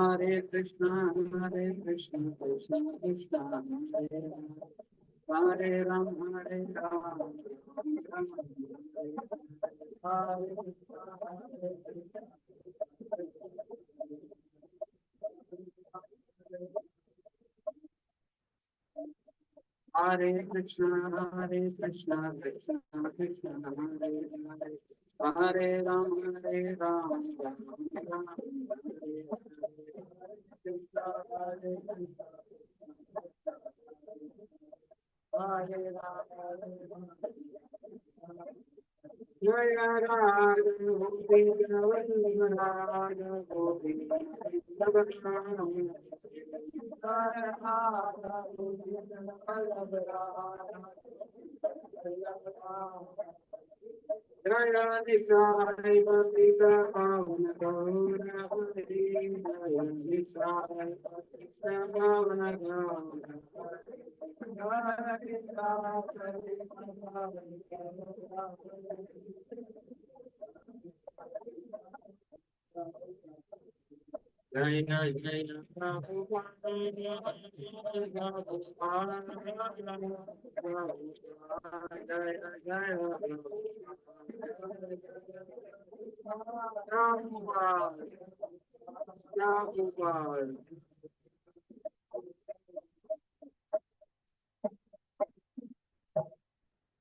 Hare Krishna, Krishna Krishna, Hare Ram, Hare Ram, Ram Ram, Hare Krishna, Krishna Krishna, Hare Ram, Hare Ram, Ram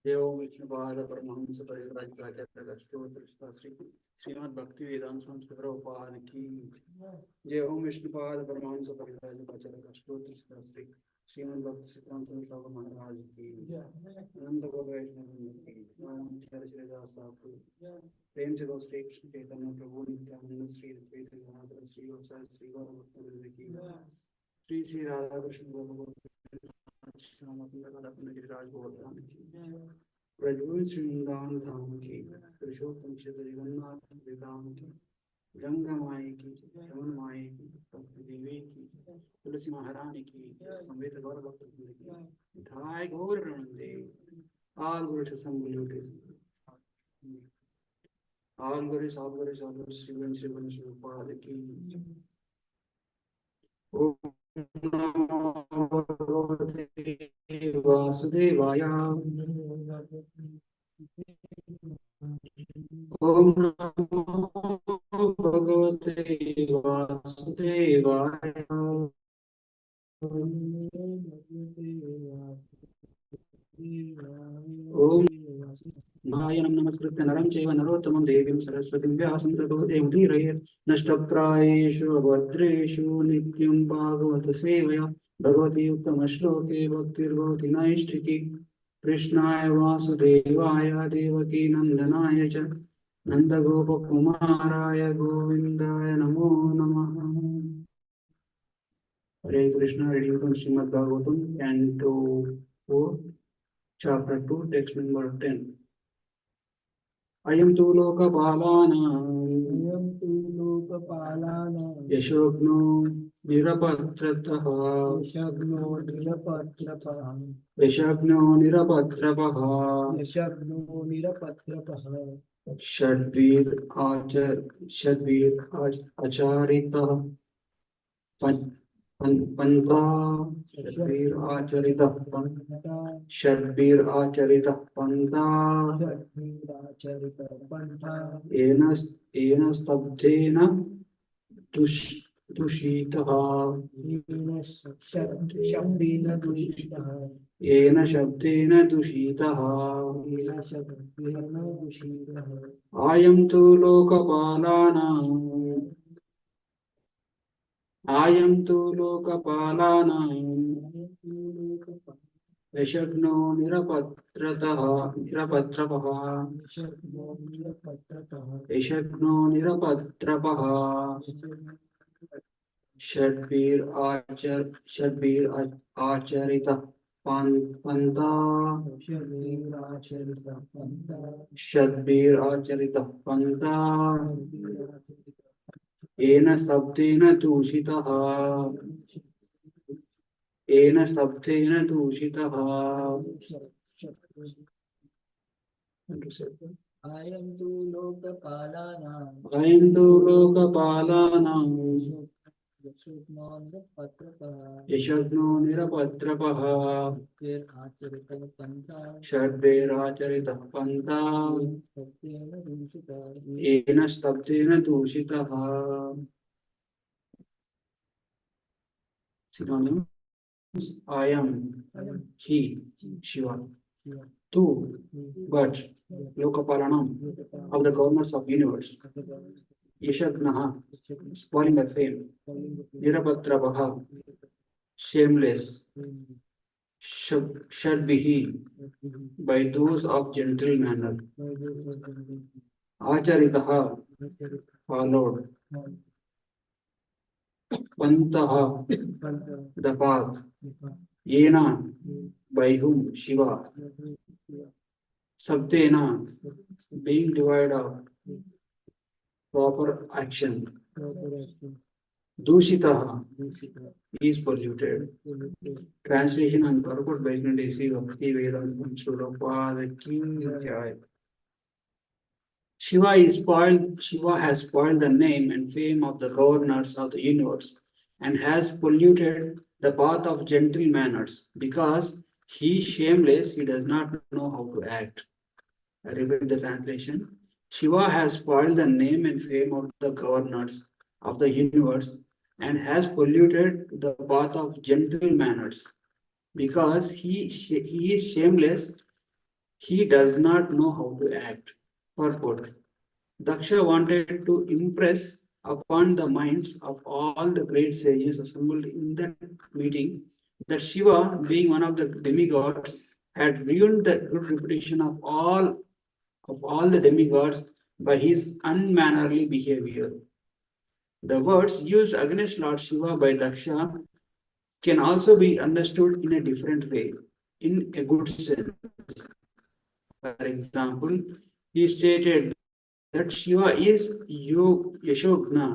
देव विष्णुपाद परमहंस परिव्राजकाचार्य श्री श्रीमद् भक्ति वेदांत स्वामी प्रभुपाद की जय। ओम विष्णुपाद परमहंस परिव्राजकाचार्य श्री श्रीमद् भक्ति सिद्धांत स्वामी महाराज की अनंत गो वैष्णव की श्रीदास ठाकुर प्रेम से श्री कृष्ण चैतन्य प्रभु नित्यानंद श्री चैतन्य श्री गोसाई श्री गौरव की श्री श्री राधा कृष्ण गिरिराज गोवर्धन की प्रज्वल श्रृंगान धाम की पुरुषोत्तम क्षेत्र जगन्नाथ धाम की गंगा माई की रमन माई की देवी की तुलसी महारानी की संवेद गौर भक्त की धाय गौर रमन आल गुरु संबुलुटे आल गुरु साब गुरु श्रीवन शिवपाद की ओम वासुदेवाय ओम भगवते वासुदेवाय नमस्कृत्य नरं चैव नरोत्तमं देवीं सरस्वतीं व्यासं ततो जयमुदीरयेत् नष्टप्रायेषु भद्रेषु नित्यं भागवत सेवया भगवती उत्तमश्लोके भक्तिर्भवति नैष्ठिकी कृष्णाय वासुदेवाय देवकी नंदनाय च नंदगोपकुमाराय गोविंदाय नमो नमः। हरे Krishna. reading from Srimad Bhagavatam, Canto 4, Chapter 2, Text number 10. अयं तु लोकपालानां यशोग्नो निरपत्रतः षड्वीर आचरितः पंथा षड्वीर आचरितः पंथा येन स्तब्धेन दूषितः येन शब्देन दूषितः आयं तु लोकपालानां यशग्नो निरपत्रपः षड्वीर आचरितः पंथा येन स्तब्धेन दूषितः अयं तु लोकपालानां यशग्नो निरपत्रपः षड्वीराचरितः पंथा येन स्तब्धेन दूषितः। Synonyms: I am, he, Shiva. Tu, but Lokapalanam, of the governors of universe. Yashagnaha, spoiling the fame. Nirapatrapaha, shameless. Shadbihi, by those of gentle manner. Acharitaha, followed. Pantaha, the path. Yena, by whom? Shiva. Sabdena, being devoid of proper action. Dushitaha, is polluted. Translation and purport by Desi Bhakti Vedanta Prabhupada Ki Jai. Shiva has spoiled the name and fame of the governors of the universe and has polluted the path of gentle manners. Because he is shameless, he does not know how to act. I repeat the translation. Shiva has spoiled the name and fame of the governors of the universe and has polluted the path of gentle manners. Because he is shameless, he does not know how to act. Purport. Daksha wanted to impress upon the minds of all the great sages assembled in that meeting that Shiva, being one of the demigods, had ruined the good reputation of all the demigods by his unmannerly behavior. The words used against Lord Shiva by Daksha can also be understood in a different way, in a good sense. For example, he stated that Shiva is Yashogna,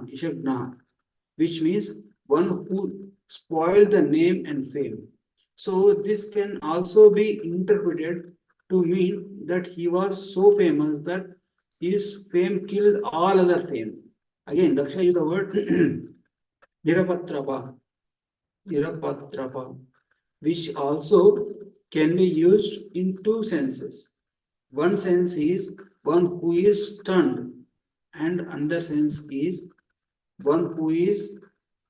which means one who spoiled the name and fame. So this can also be interpreted to mean that he was so famous that his fame killed all other fame. Again, Daksha used the word Nirapatrapa, which also can be used in two senses. One sense is one who is stunned, and another sense is one who is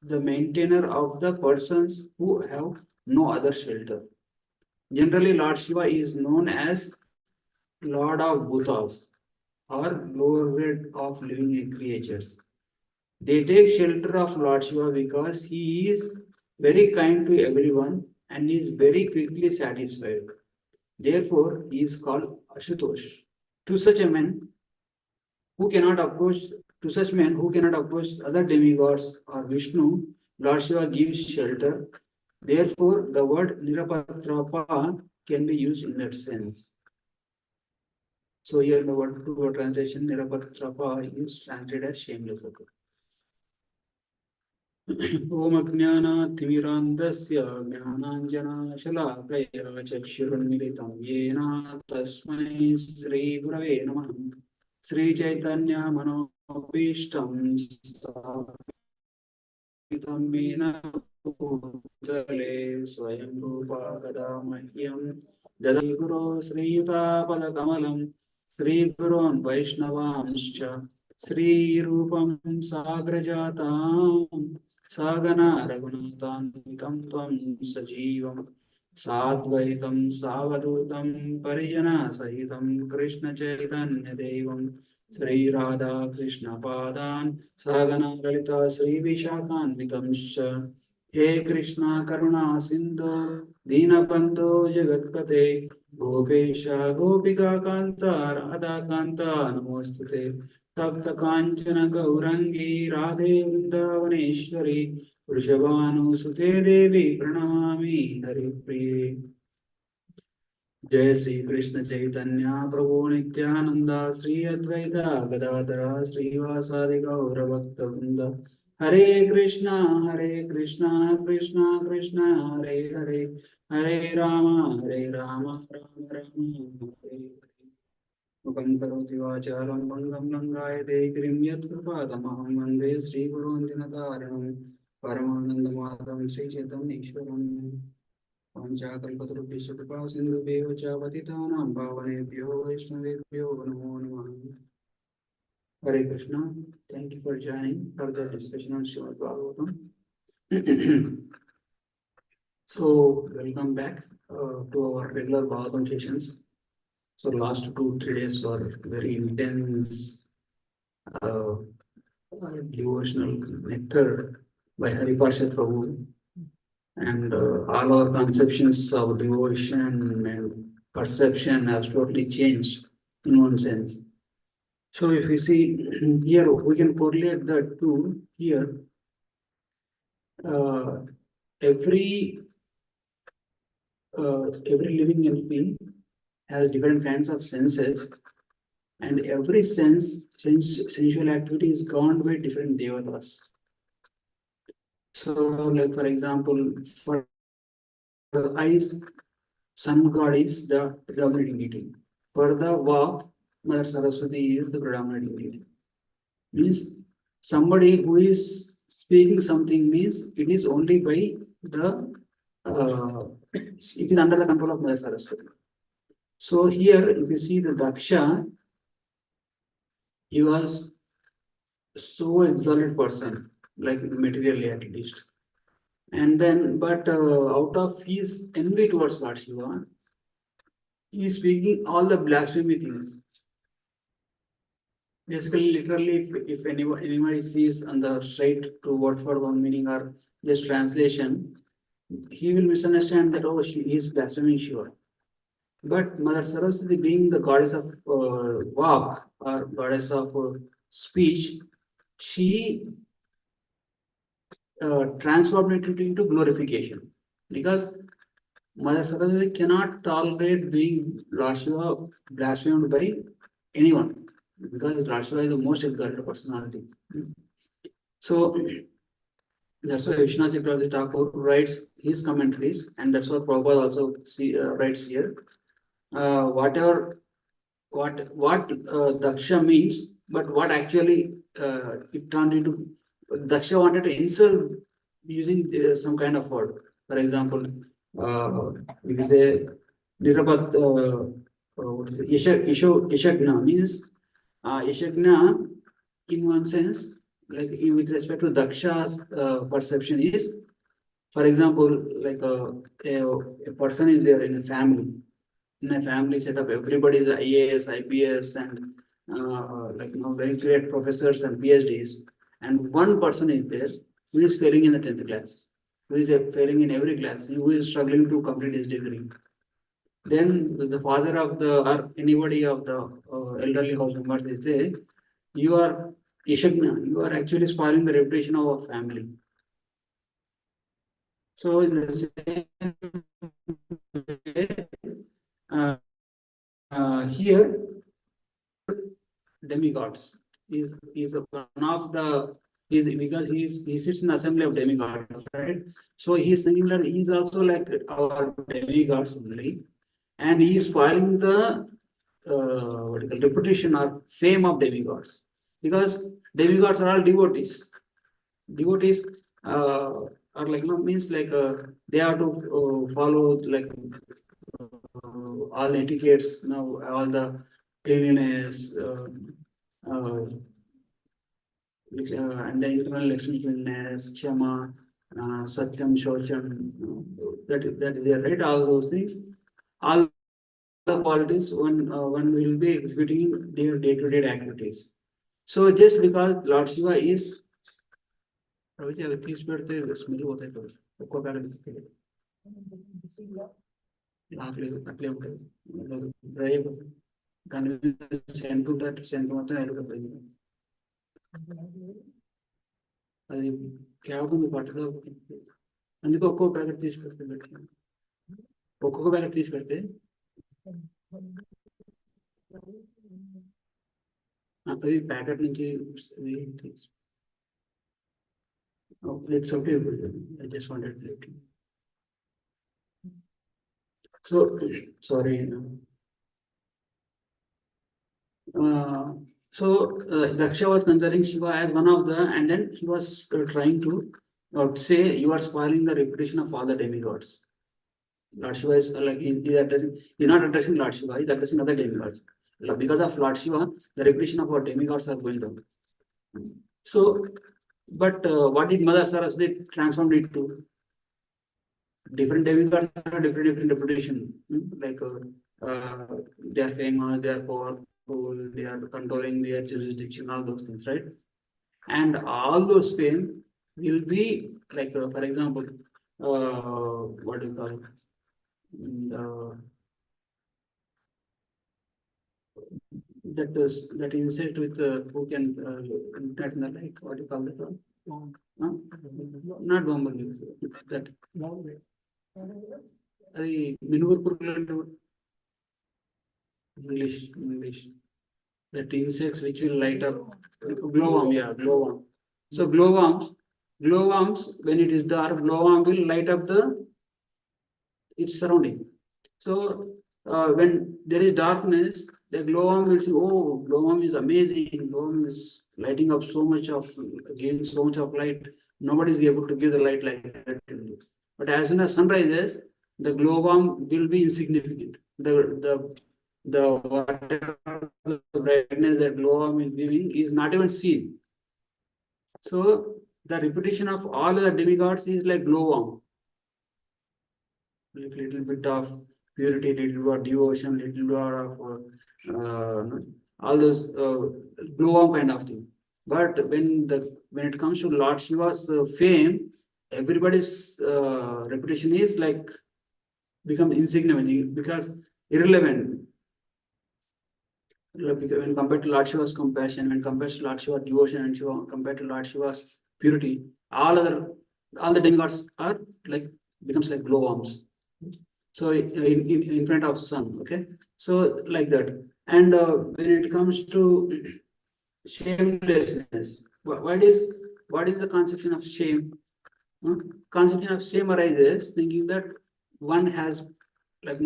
the maintainer of the persons who have no other shelter. Generally, Lord Shiva is known as Lord of Bhutas, or lower grade of living creatures. They take shelter of Lord Shiva because he is very kind to everyone and is very quickly satisfied. Therefore, he is called Ashutosh. To such a man who cannot approach to such men who cannot approach other demigods or Vishnu, Lord Shiva gives shelter. Therefore, the word Nirapatrapa can be used in that sense. So here the word translation Nirapatrapa is translated as shameless. ॐ अज्ञानातिमिरान्धस्य ज्ञानाञ्जनशलाकया चक्षुरुन्मिलितं येन तस्मै श्रीगुरवे नमः श्रीचैतन्यमनोभीष्टं स्थापितं येन भूतले स्वयं रूपा कदा मह्यं ददाति गुरो श्रीयुतापदकमलं श्रीगुरोन् वैष्णवांश्च श्रीरूपं साग्रजातां सागना रघुनाथान्वितं त्वं सजीवं साद्वैतं सावधूतं परिजनसहितं कृष्णचैतन्यदेवं श्रीराधा कृष्णपादान् सागना ललिता श्रीविशाखान्वितंश्च हे कृष्णा करुणा सिन्धो दीनबन्धो जगत्पते गोपेश गोपिका कान्ता राधा कान्ता नमोऽस्तुते तप्त कांचन गौरंगी राधे वृंदावनेश्वरी वृषभानुसुते देवी प्रणमामि हरिप्रिये जय श्री कृष्ण चैतन्य प्रभु नित्यानंद श्री अद्वैत गदाधर श्रीवासादि गौर भक्तवृंद हरे कृष्णा कृष्णा कृष्णा हरे हरे हरे राम राम राम हरे मुखं करोति वाचालं भङ्गं लङ्घायते गिरिं यत्कृपातमहं वन्दे श्रीगुरुं दिनतारिणं परमानन्दमाधवं श्रीचैतन्येश्वरम् पञ्चाकल्पतरुभ्यश्च कृपा सिन्धुभ्यो च पतितानां पावनेभ्यो वैष्णवेभ्यो नमो नमः Hare Krishna. Thank you for joining for the discussion on Srimad Bhagavatam. So, welcome back to our regular Bhagavatam sessions. So last 2-3 days were very intense devotional nectar by Hariparshad Prabhu, and all our conceptions of devotion and perception have totally changed in one sense. So if we see here, we can correlate that to here. Every living entity has different kinds of senses, and every sensual activity is governed by different devatas. So, like for example, for the eyes, sun god is the predominant deity. For the vak, Mother Saraswati is the predominant deity. Means somebody who is speaking something means it is only by the it is under the control of Mother Saraswati. So here, if you see the Daksha, he was so exalted person, like materially at least. And then, but out of his envy towards Lord Shiva, he is speaking all the blasphemy things. Basically, literally, if anybody sees on the straight to word for one meaning or just translation, he will misunderstand that, oh, he is blaspheming Shiva. But Mother Saraswati, being the goddess of Vak or goddess of speech, she transformed it into glorification, because Mother Saraswati cannot tolerate being Lord Shiva blasphemed by anyone, because Lord Shiva is the most exalted personality. So that's why Vishnu Chakravarti Thakur writes his commentaries, and that's what Prabhupada also writes here. Whatever what Daksha means, but what actually it turned into. Daksha wanted to insult using some kind of word. For example, if you say Nirapat Yashagna means Yashagna in one sense, like with respect to Daksha's perception is, for example, like a person is there in a family setup, everybody is IAS, IPS, and very great professors and PhDs, and one person is there who is failing in the 10th class, who is failing in every class, who is struggling to complete his degree. Then the father of the or anybody of the elderly house members they say, you are Yashagna, you are actually spoiling the reputation of our family. So in the same way, here demigods is one of the is because he sits in the assembly of demigods, right? So he's thinking that he's also like our demigods only, and he is spoiling the what is the reputation or fame of demigods, because demigods are all devotees. Devotees are like means like they have to follow like all the etiquettes, all the cleanliness, and the internal externalness, Kshama, Satyam, Shocham, that is there, right? All those things, all the qualities one will be executing their day-to-day activities. So just because Lord Shiva is, smell होता है तो ఒక్కో కాలం ఆకలేదు అట్లే ఉంటుంది dry దాని cent ఉంటుంది cent మొత్తం వెళ్ళిపోతుంది అది క్యాబ్ ఉంది పట్టుగా అందుకే ఒక్కో ప్యాకెట్ తీసి పెడితే ఒక్కొక్క ప్యాకెట్ తీసి పెడితే అది ప్యాకెట్ నుంచి it's okay. I just wanted to let you. So sorry. Daksha was considering Shiva as one of the, and then he was trying to say you are spoiling the reputation of all the demigods. Lord Shiva is like he's not addressing Lord Shiva, he's addressing other demigods. Because of Lord Shiva, the reputation of our demigods are going down. So, but what did Mother Saraswati transformed it to? Different demigods have different reputation. Like they are famous, they are powerful, they are controlling their jurisdiction, all those things, right? And all those fame will be like, for example, what do you call it? That insect with who can that in the light, what do you call that one? Not bumblebee. That Minur English. That insects which will light up glowworm, yeah, glowworm. So glowworms, when it is dark, glowworm will light up its surrounding. So when there is darkness, the glowworm will say, oh, glowworm is amazing, glowworm is lighting up so much of, giving so much of light. Nobody is able to give the light like that. But as soon as sun rises, the glowworm will be insignificant. The whatever the brightness that glowworm is giving is not even seen. So the reputation of all the demigods is like glowworm. Little bit of purity, little bit of devotion, little bit of all those glowworm kind of thing. But when it comes to Lord Shiva's fame, everybody's reputation is like become insignificant, because irrelevant. When compared to Lord Shiva's compassion, when compared to Lord Shiva's devotion, and compared to Lord Shiva's purity, all the demigods are like becomes like glowworms. So in front of sun, okay. So like that, and when it comes to shamelessness, what is the conception of shame? Conception of shame arises thinking that one has like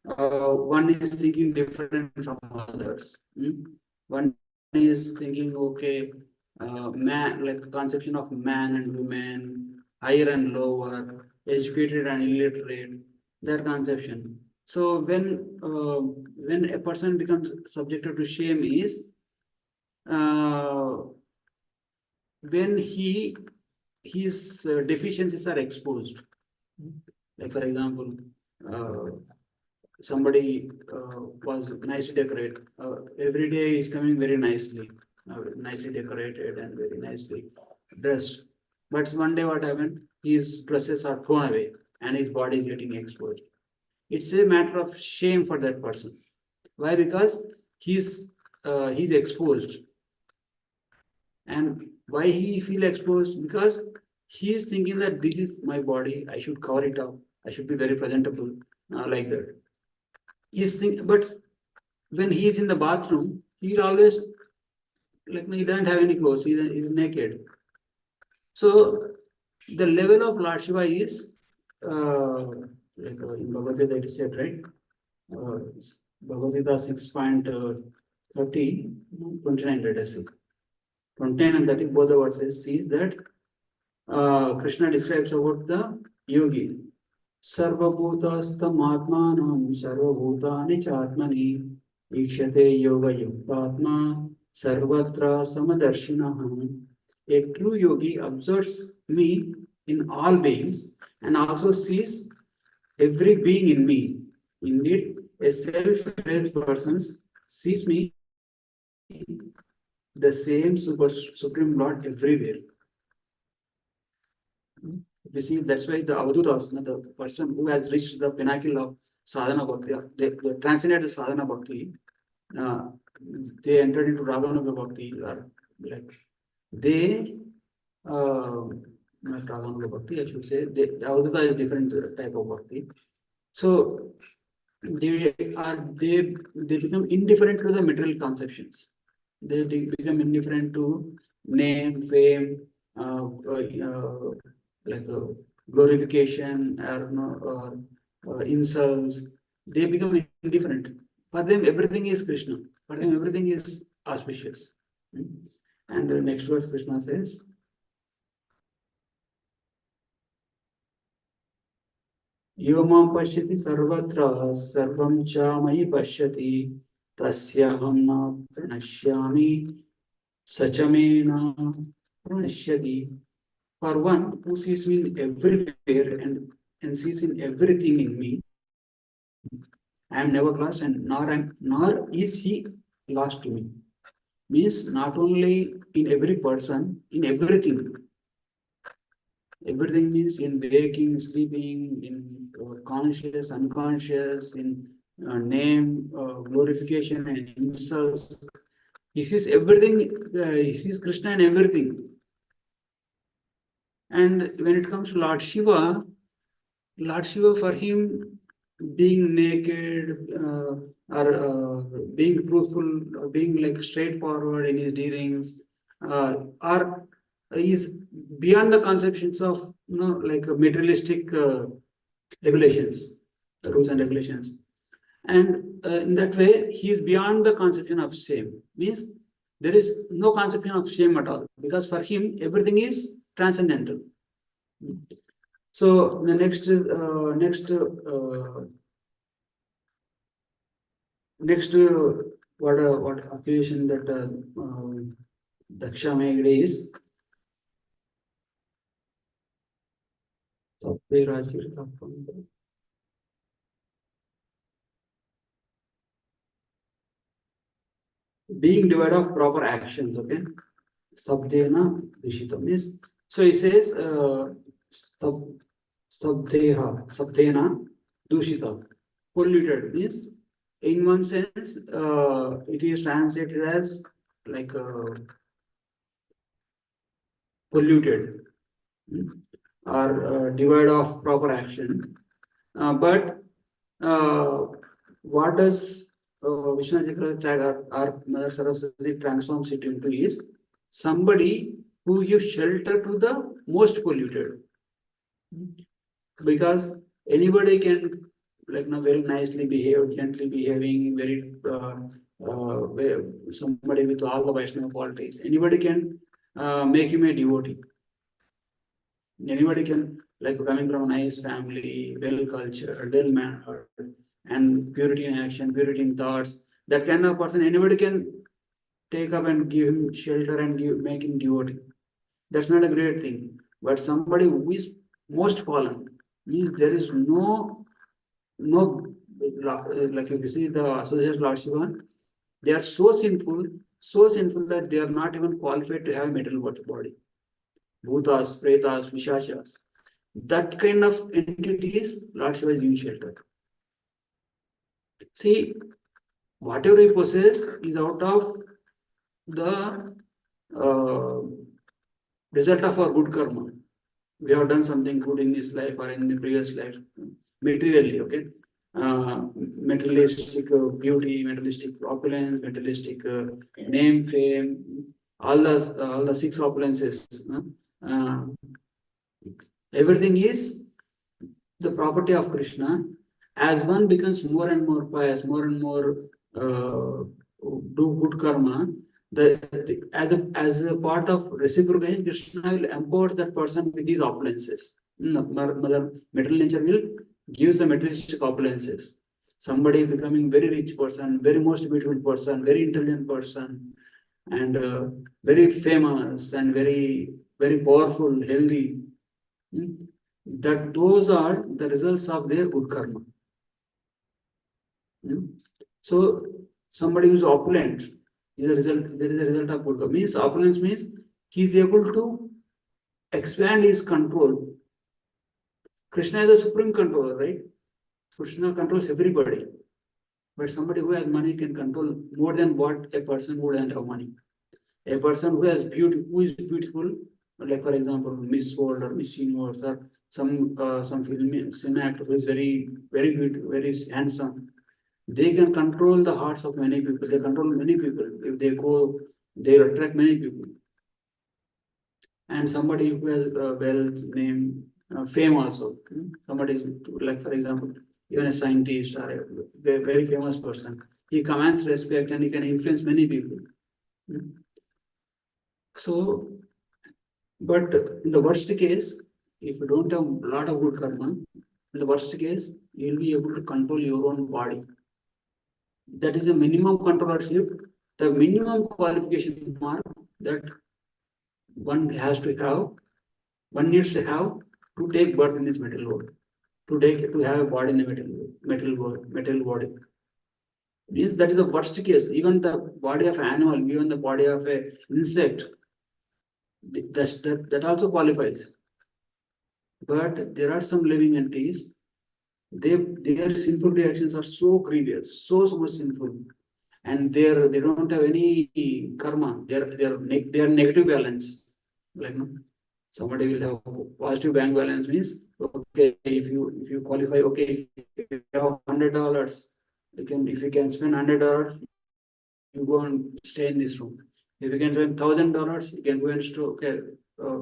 one is thinking different from others. One is thinking, okay, man, like conception of man and woman, higher and lower, educated and illiterate, their conception. So when a person becomes subjected to shame is when his deficiencies are exposed. Like for example, somebody was nicely decorated. Every day is coming very nicely decorated and very nicely dressed. But one day what happened? His dresses are thrown away and his body is getting exposed. It's a matter of shame for that person. Why? Because he's exposed. And why he feel exposed? Because he is thinking that this is my body, I should cover it up, I should be very presentable, like that. He's think, but when he is in the bathroom, he always like he doesn't have any clothes, he's naked. So the level of Lord Shiva is in Bhagavad Gita it is said, right? Bhagavad Gita 6.30, 29, let us see. 29 and 30, both the verses sees that Krishna describes about the yogi. Sarvabhutastam sarvabhutani chatmani ikshate yoga yuktatma sarvatra samadarshinaha. A true yogi observes me in all beings and also sees every being in me. Indeed, a self-realized person sees me, the same Supreme Lord, everywhere. You see, that's why the Avadutas, the person who has reached the pinnacle of sadhana bhakti, they transcended the sadhana bhakti, they entered into Raganuga bhakti, or like they, not Raganuga bhakti, I should say, the Avaduta is a different type of bhakti. So they become indifferent to the material conceptions. They become indifferent to name, fame, like glorification or insults. They become indifferent. For them, everything is Krishna. For them, everything is auspicious. And the next verse, Krishna says, Yomam pashyati sarvatra sarvam cha mayi pashyati tasyaham na pranashyami sachamena pranashyati. For one who sees me everywhere and sees in everything in me, I am never lost, and nor is he lost to me. Means not only in every person, in everything. Everything means in waking, sleeping, in conscious, unconscious, in name, glorification, and insults. He sees everything. He sees Krishna in everything. And when it comes to Lord Shiva for him, being naked or being truthful, being like straightforward in his dealings, are is beyond the conceptions of like materialistic regulations, rules and regulations. And in that way, he is beyond the conception of shame. Means there is no conception of shame at all, because for him everything is transcendental. So the next what affiliation that Daksha Megade is being devoid of proper actions. Okay, Sabdena Vishita means, so he says Sabdena Dushita, polluted means, in one sense it is translated as like polluted or devoid of proper action. But what does Vishnu Thakur or Mother Saraswati transforms it into is somebody who gives shelter to the most polluted. Because anybody can like very nicely behave, gently behaving, very somebody with all the Vaishnava qualities. Anybody can make him a devotee. Anybody can, like coming from a nice family, well cultured, well mannered, and purity in action, purity in thoughts. That kind of person, anybody can take up and give him shelter and make him devotee. That's not a great thing. But somebody who is most fallen, means there is no like if you see the associates Lord Shiva, they are so sinful that they are not even qualified to have material body. Bhutas, Pretas, Vishashas. That kind of entities, Lord Shiva is giving shelter. See, whatever we possess is out of the uh, result of our good karma. We have done something good in this life or in the previous life, materially, okay? Materialistic beauty, materialistic opulence, materialistic name, fame, all the six opulences. Uh, everything is the property of Krishna. As one becomes more and more pious, more and more do good karma, as a part of reciprocation, Krishna will empower that person with these opulences. Mother material nature will give the materialistic opulences. Somebody becoming very rich person, very most beautiful person, very intelligent person, and very famous and very powerful, healthy. That those are the results of their good karma. So somebody who is opulent is a result. There is a result of good karma. Means opulence means he is able to expand his control. Krishna is the supreme controller, right? Krishna controls everybody, but somebody who has money can control more than what a person who doesn't have money. A person who has beauty, who is beautiful, like for example, Miss World or Miss Universe or some film actor who is very good, very handsome. They can control the hearts of many people. They control many people. If they go, they attract many people. And somebody who has wealth, name, fame also. Somebody like for example, even a scientist or a very famous person. He commands respect and he can influence many people. So, but in the worst case, if you don't have a lot of good karma, in the worst case, you'll be able to control your own body. That is the minimum controllership, the minimum qualification mark that one has to have, one needs to have to take birth in this material world, to have a body in the material body. Means that is the worst case. Even the body of an animal, even the body of a insect, that also qualifies. But there are some living entities, their sinful reactions are so grievous, so much sinful, and they don't have any karma. They are negative balance. Like no, somebody will have positive bank balance means okay, if you qualify, okay, if you have $100, if you can spend $100, you go and stay in this room. If you can spend $1,000, you can go and stay, okay,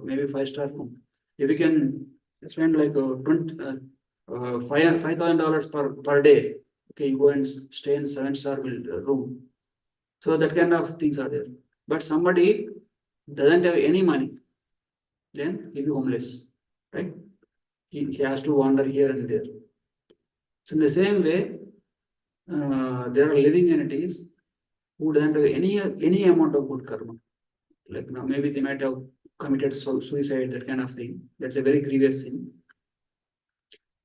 maybe 5-star room. If you can spend like $5,000 per day, okay, you go and stay in 7-star room. So that kind of things are there. But somebody doesn't have any money, then he'll be homeless, right? He has to wander here and there. So in the same way, there are living entities who don't have any amount of good karma. Like now, maybe they might have committed suicide, that kind of thing. That's a very grievous sin.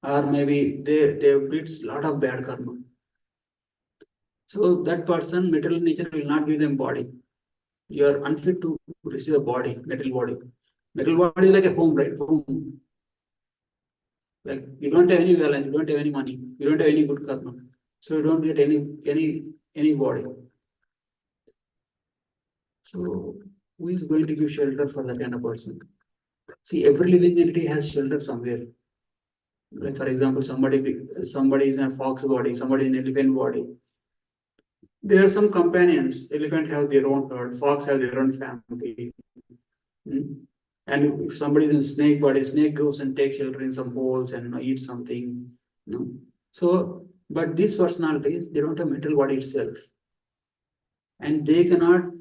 Or maybe they did a lot of bad karma. So that person, material nature will not give them body. You are unfit to receive a body, material body. Material body is like a home, right? Home. Like you don't have any balance, you don't have any money, you don't have any good karma. So you don't get any body. So who is going to give shelter for that kind of person? See, every living entity has shelter somewhere. Like for example, somebody is in a fox body, somebody in an elephant body. There are some companions. Elephant have their own herd, fox have their own family. And if somebody is in snake body, snake goes and takes shelter in some holes and eats something. So, but these personalities, they don't have mental body itself. And they cannot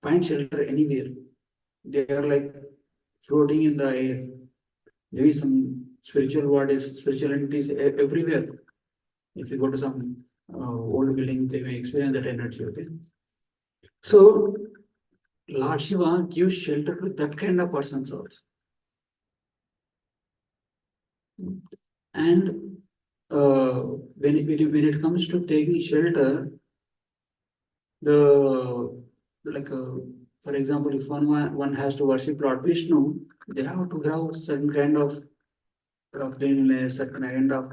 find shelter anywhere. They are like floating in the air. Maybe some spiritual bodies, spiritual entities everywhere. If you go to some old building, they may experience that energy. Okay. So Lord Shiva gives shelter to that kind of persons also. And when it comes to taking shelter, the like for example, if one has to worship Lord Vishnu, they have to have certain kind of cleanliness, certain kind of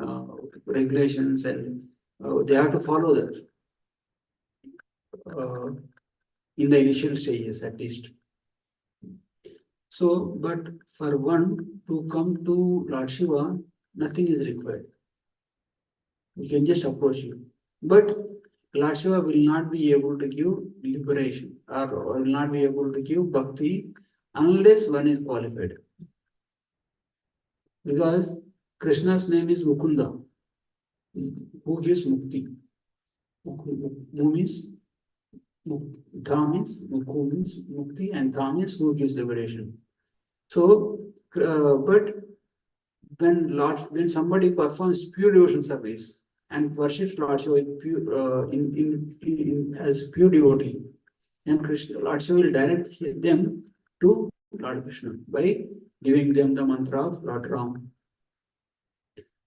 uh, regulations, and they have to follow that uh, in the initial stages at least. So, but for one to come to Lord Shiva, nothing is required. You can just approach him. But Lord Shiva will not be able to give liberation or will not be able to give bhakti unless one is qualified. Because Krishna's name is Mukunda, who gives mukti. Mu means Dha means Mukhu means mukti, and Dha means who gives liberation. So, but when somebody performs pure devotion service and worships Lord Shiva as pure devotee, and Krishna, Lord Shiva will direct them to Lord Krishna by giving them the mantra of Lord Ram.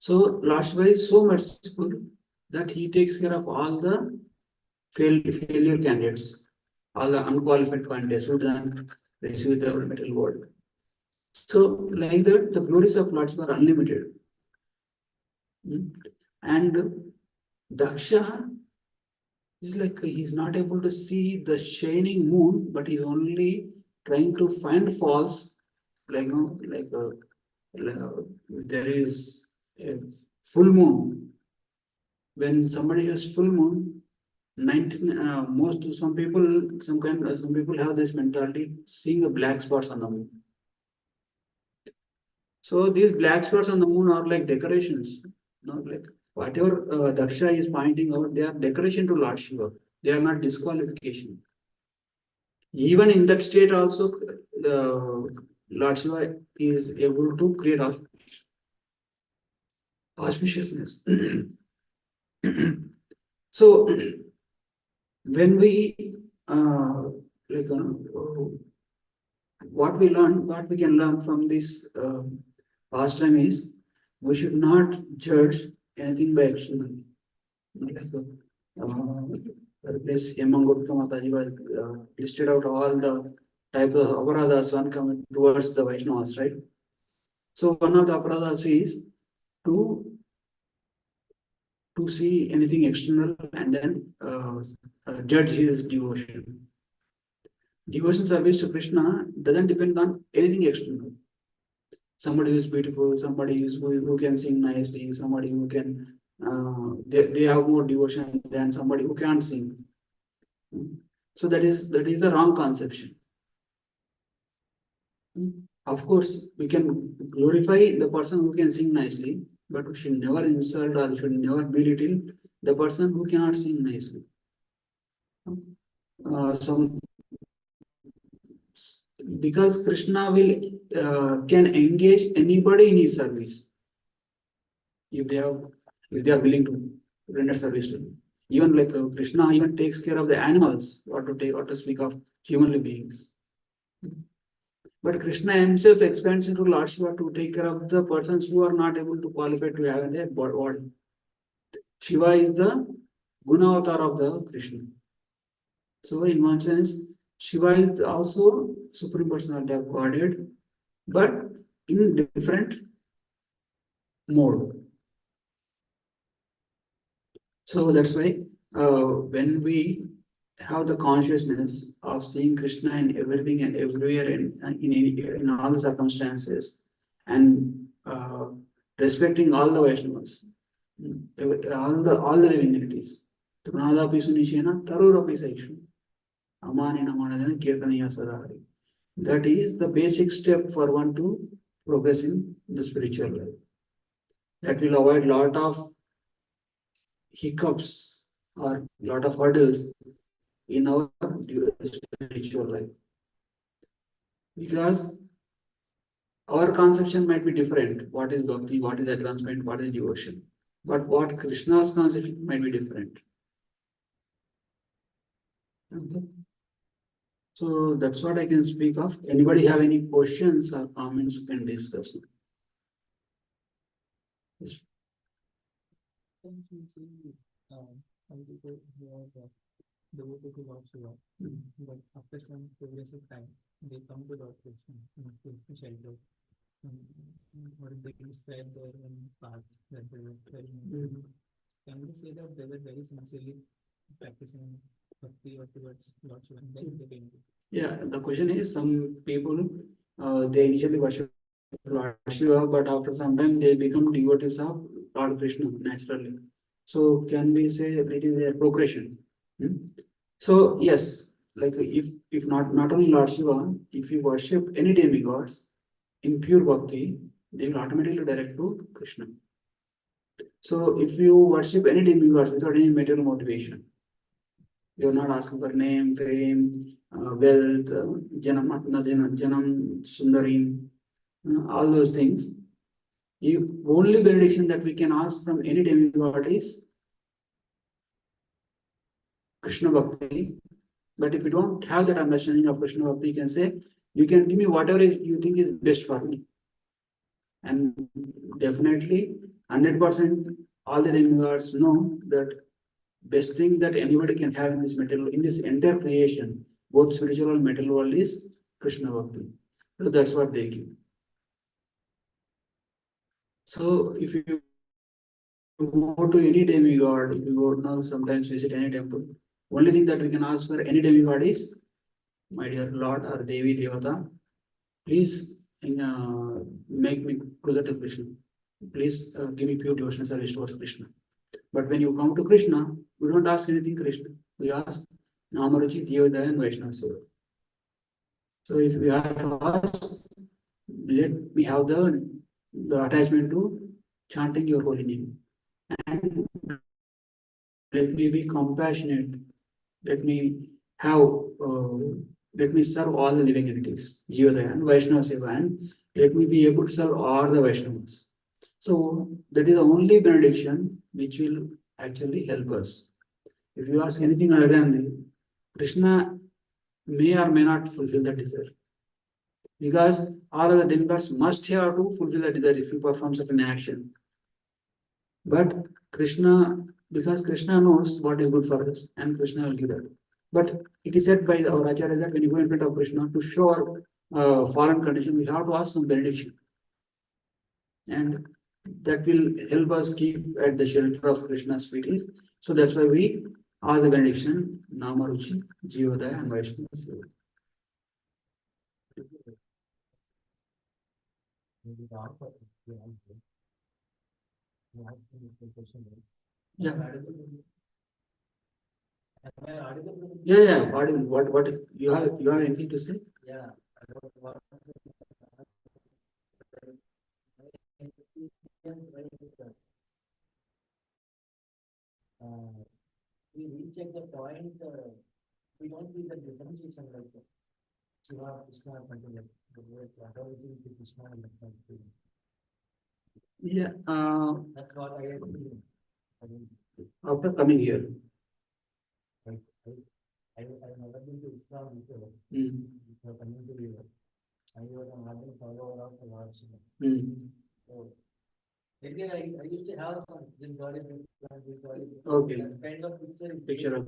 So Lord Shiva is so merciful that he takes care of all the failure candidates, all the unqualified candidates who don't receive the metal world. So like that, the glories of Lord Shiva are unlimited. And Daksha is like he's not able to see the shining moon, but he's only trying to find faults. Like there is a full moon. When somebody has full moon, 19 some people have this mentality seeing the black spots on the moon. So these black spots on the moon are like decorations, not like whatever Daksha is pointing out, they are decoration to Lord Shiva. They are not disqualification. Even in that state also, Lord Shiva is able to create auspiciousness. So when we like what we can learn from this pastime is we should not judge anything by external. Like place Hemangotra Mataji was listed out all the types of aparadas one coming towards the Vaishnavas, right? So one of the aparadas is to see anything external and then judge his devotion. Devotion service to Krishna doesn't depend on anything external. Somebody who is beautiful, somebody who can sing nicely, somebody who can they have more devotion than somebody who can't sing. So that is the wrong conception. Of course, we can glorify the person who can sing nicely, but we should never insult or should never belittle the person who cannot sing nicely. Some because Krishna will can engage anybody in his service if they are willing to render service to him. Even like Krishna even takes care of the animals, or to speak of human beings. But Krishna himself expands into Lord Shiva to take care of the persons who are not able to qualify to have their body. Shiva is the Guna avatar of the Krishna. So in one sense, Shiva is also Supreme Personality of Godhead, but in different mode. So that's why when we have the consciousness of seeing Krishna in everything and everywhere in all the circumstances, and respecting all the Vaishnavas, all the living entities. That is the basic step for one to progress in the spiritual life. That will avoid lot of hiccups or lot of hurdles in our spiritual life. Because our conception might be different. What is bhakti, what is advancement, what is devotion. But what Krishna's conception might be different. Okay. So that's what I can speak of. Anybody have any questions or comments we can discuss? Yes. sometimes we see some people who are devoted to Lord Shiva, but after some progressive time, they come to Lord Krishna and take shelter. Or they describe their own path that they were trying. Can we say that they were very sincerely practicing bhakti or towards Lord Shiva and then they came to? Yeah, the question is some people they initially worship Lord Shiva, but after some time they become devotees of Lord Krishna naturally. So can we say it is a progression? Hmm? So yes, like if not only Lord Shiva, if you worship any demigods in pure bhakti, they will automatically direct to Krishna. So if you worship any demigods without any material motivation, you are not asking for name, fame, wealth, janam, sundari, all those things. You only benediction that we can ask from any demigod is Krishna Bhakti. But if you don't have that understanding of Krishna Bhakti, you can say, you can give me whatever you think is best for me. And definitely, 100% all the demigods know that best thing that anybody can have in this material, in this entire creation, both spiritual and material world, is Krishna Bhakti. So that's what they give. So if you go to any demigod, if you go now sometimes visit any temple, only thing that we can ask for any demigod is, my dear Lord or Devi Devata, please make me closer to Krishna. Please give me pure devotional service towards Krishna. But when you come to Krishna, we don't ask anything Krishna. We ask Namaruchi, Devadaya and Vaishnava Seva. So if we have to ask, let me have the attachment to chanting your holy name. And let me be compassionate. Let me have, let me serve all the living entities, Jivadaya and Vaishnava Seva, and let me be able to serve all the Vaishnavas. So that is the only benediction which will actually help us. If you ask anything other than this, Krishna may or may not fulfill that desire. Because all of the demigods must have to fulfill that desire if you perform certain action. But Krishna, because Krishna knows what is good for us, and Krishna will give that. But it is said by our Acharya that when you go in front of Krishna, to show our fallen condition, we have to ask some benediction. And that will help us keep at the shelter of Krishna's feet. So that's why we ask the benediction, Namaruchi, Jivadaya, and Vaishnava Seva. Yeah. Yeah. What you have anything to say? Yeah. We recheck the point, we don't see the differentiation like Shiva, Krishna, something like whatever is Krishna and Krishna. Yeah. That's what I agree. After coming here. I never been to Islam before. Before coming to here. I was an ardent follower of the Lord Shiva. So, maybe I used to have some this God is this God is okay. That kind of Picture of.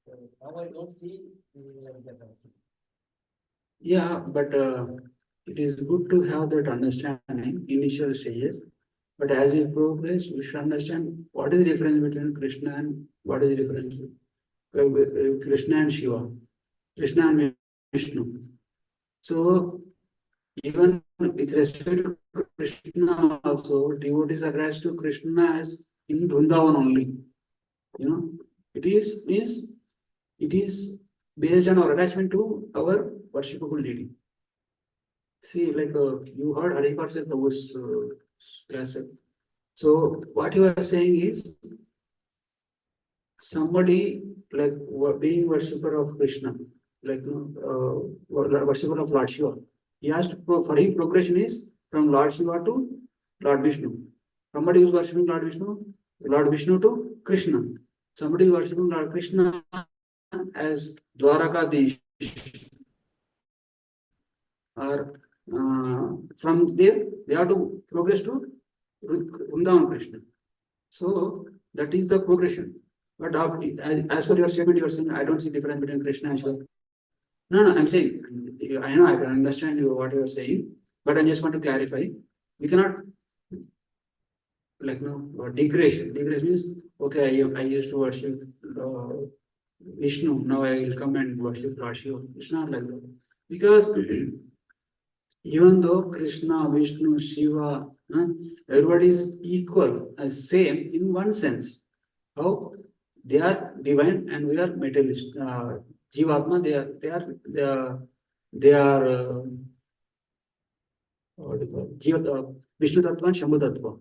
So now I don't see like that. Yeah, but it is good to have that understanding initial stages. But as we progress, we should understand what is the difference between Krishna and what is the difference between Krishna and Shiva, Krishna and Vishnu. So even with respect to Krishna also, devotees are attached to Krishna as in Vrindavan only. You know, it is means it is based on our attachment to our worshipable deity. See, like you heard Haripar say Prabhu's aspect. So what you are saying is somebody like being worshipper of Krishna, like worshipper of Lord Shiva. He has to for him progression is from Lord Shiva to Lord Vishnu. Somebody who is worshipping Lord Vishnu to Krishna. Somebody worshipping Lord Krishna as Dwarakadesh, or from there they have to progress to Vrindavan Krishna. So that is the progression. But as per your statement, you are saying I don't see difference between Krishna and Shiva. No, no, I'm saying I know I can understand you what you are saying, but I just want to clarify. We cannot like degradation. Degradation means okay. I used to worship Vishnu. Now I will come and worship Lord Shiva. It's not like that because even though Krishna, Vishnu, Shiva, everybody is equal, same in one sense. How they are divine and we are materialist. Jivatma, they are what do you call Vishnu Tattva and Shambhu Tattva.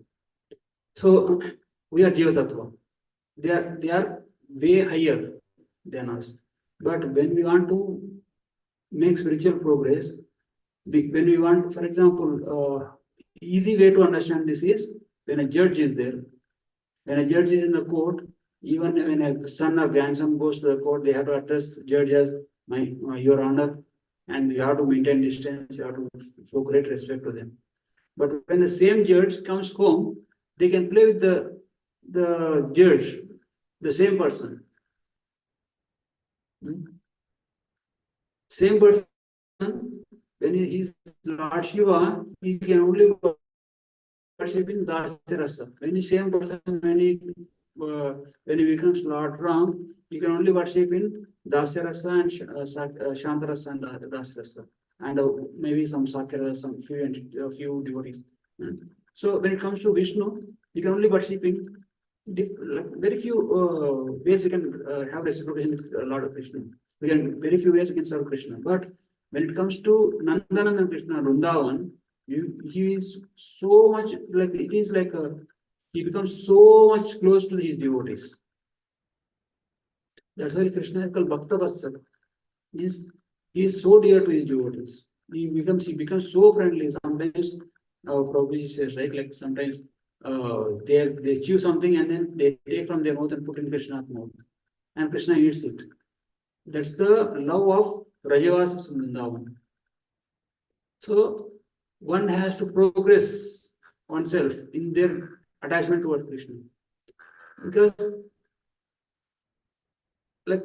So we are Jiva Tattva. They are way higher than us. But when we want to make spiritual progress, when we want, for example, easy way to understand this is when a judge is there. When a judge is in the court, even when a son or grandson goes to the court, they have to address judge as your honor, and you have to maintain distance. You have to show great respect to them. But when the same judge comes home, they can play with the judge, the same person. Same person, when he is Lord Shiva, he can only worship in Dasya Rasa. When the same person, when he becomes Lord Ram, he can only worship in Dasya Rasa and Shanta Rasa and Dasya Rasa. And maybe some Sakya Rasa, some few devotees. So when it comes to Vishnu, you can only worship in very few ways you can have reciprocation with Lord of Krishna. We can very few ways we can serve Krishna. But when it comes to Nandananda Krishna, Vrindavan, he is so much like it is like he becomes so much close to his devotees. That's why Krishna is called Bhakta Vatsala. Means he is so dear to his devotees. He becomes so friendly. Sometimes Prabhu says, right, like sometimes they chew something and then they take from their mouth and put in Krishna's mouth, and Krishna eats it. That's the love of Rajavasa Vrindavan. So one has to progress oneself in their attachment towards Krishna, because like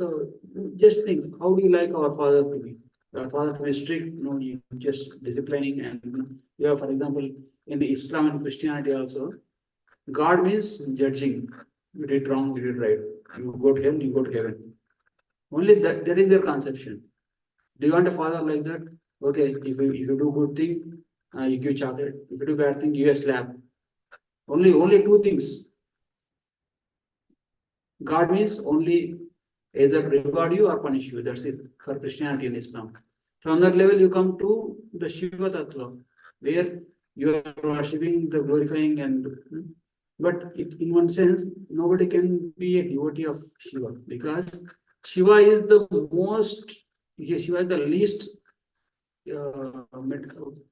just think, how do you like our father to be? Our father to be strict, you just disciplining, and you have, for example, in the Islam and Christianity also, God means judging. You did wrong, you did right. You go to hell, you go to heaven. Only that is their conception. Do you want a father like that? Okay, if you do good thing, you give chocolate. If you do bad thing, you give a slap. Only two things. God means only either reward you or punish you. That's it for Christianity and Islam. From that level, you come to the Shiva Tattva, where you are worshipping the glorifying and. But in one sense, nobody can be a devotee of Shiva, because Shiva is the least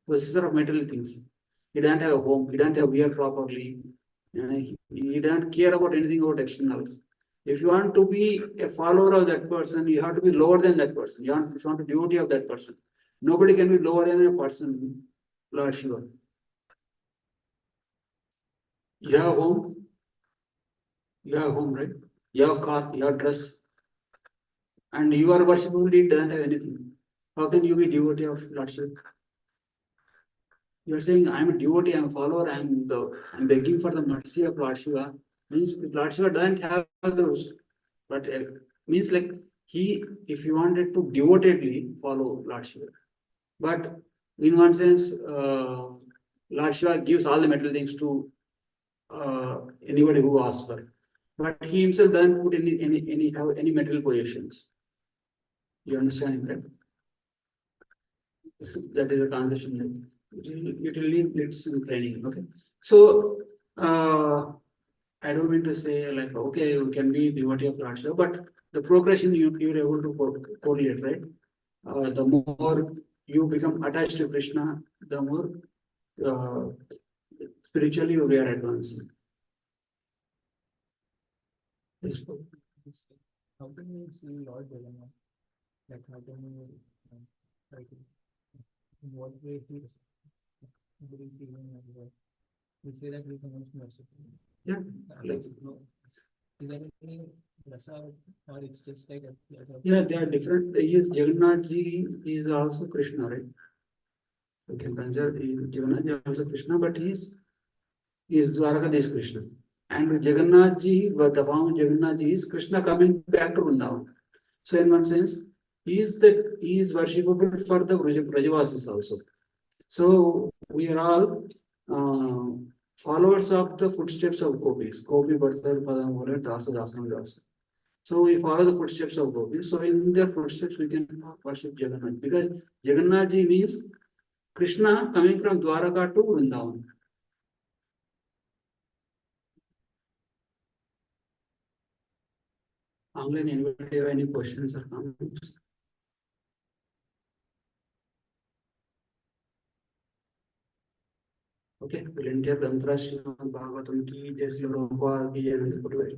possessor of material things. He doesn't have a home, he doesn't have wear properly, he doesn't care about anything about externals. If you want to be a follower of that person, you have to be lower than that person. If you want to be devotee of that person. Nobody can be lower than a person, Lord Shiva. You have home, right? You have car, you have dress, and you are worshipful, it doesn't have anything. How can you be devotee of Lord Shiva? You are saying I am a devotee, I am a follower, I am begging for the mercy of Lord Shiva. Means Lord Shiva doesn't have those, but means like if you wanted to devotedly follow Lord Shiva, but in one sense, Lord Shiva gives all the material things to anybody who asks for, but he himself doesn't put any material possessions. You understand, right? That is a transition. It will need some training. Okay, so I don't mean to say like okay, you can be devotee of Lord Shiva, but the progression you're able to correlate, right? The more you become attached to Krishna, the more uh, spiritually we are advancing. Yes. How can we see Lord Jagannath? Like how can we like in what way he is see him as well? we say that we are the most merciful. Yeah, like No, is there any rasa or it's just like yeah, they are different. Is Jagannath ji is also Krishna, right? You can consider Jagannath ji also Krishna, but he is Dwarkadish Krishna. And Jagannath ji, the form of Jagannath ji is Krishna coming back to Vrindavan. So in one sense, he is worshipable for the Brajavasis also. So we are all followers of the footsteps of gopis. Gopi Bhartar Padam Dasa Dasam Dasa. So we follow the footsteps of gopis. So in their footsteps we can worship Jagannath, because Jagannath ji means Krishna coming from Dwaraka to Vrindavan. Online, anybody have any questions or comments? Okay, we'll end here. Tantra Srimad Bhagavatam ki Jai, Sri Prabhupada ki Jai, Put away.